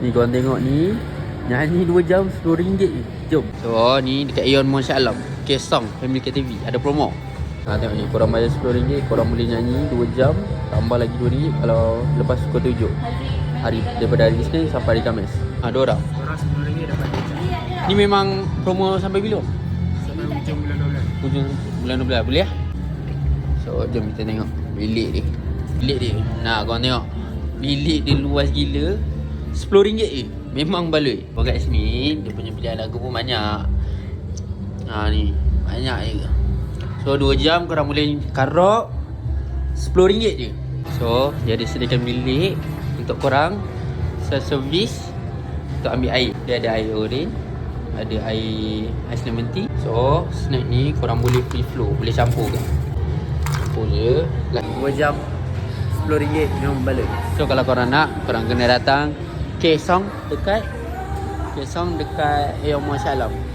Ni korang tengok ni, nyanyi 2 jam RM10 je. Jom. So ni dekat Aeon Masya Alam, Kesong Family KTV ada promo. Tengok ni, korang bayar RM10, korang boleh nyanyi 2 jam, tambah lagi RM2 kalau lepas pukul 7 hari, daripada hari Isnin sampai hari Khamis. 2 orang. Korang RM10 dapat 2 jam. Ni memang promo sampai bila? Sampai hujung bulan 12. Hujung bulan 12 boleh lah. So jom kita tengok bilik dia. Bilik dia, nah korang tengok, bilik dia luas gila. RM10 je. Memang baloi. Kat sini dia punya pilihan lagu pun banyak. Ni banyak je. So 2 jam korang boleh karaoke RM10 je. So dia ada sediakan bilik untuk korang servis untuk ambil air. Dia ada air orange, ada air ais lemon tea. So snack ni korang boleh free flow, boleh campur ke. Campur je. 2 jam RM10 memang baloi. So kalau korang nak, korang kena datang Kesong dekat Aeon Masya Alam.